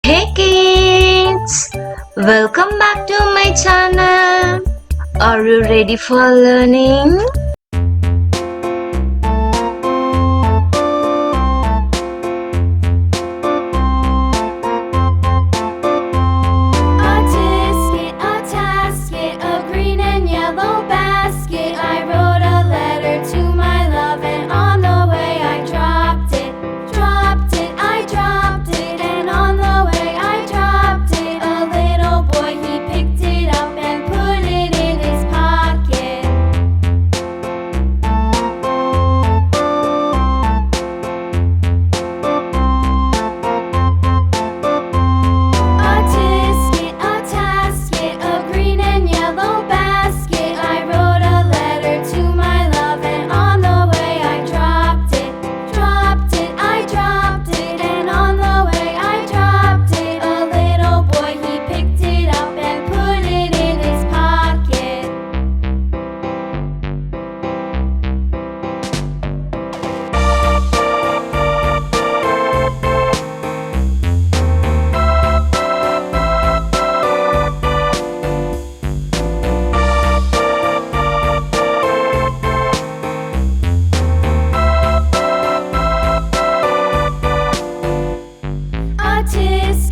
Hey kids! Welcome back to my channel. Are you ready for learning? A tisket, a tasket, a green and yellow basket. I wrote a letter to my love, and on the way I dropped it. I dropped it, and on the way I dropped it. A little boy, he picked it up and put it in his pocket. A tisket, a tasket, a green and yellow basket. I wrote a letter to my love, and on the way I dropped it. I dropped it, and on the way I dropped it. A little boy, he picked it up and put it in his pocket. A tisket.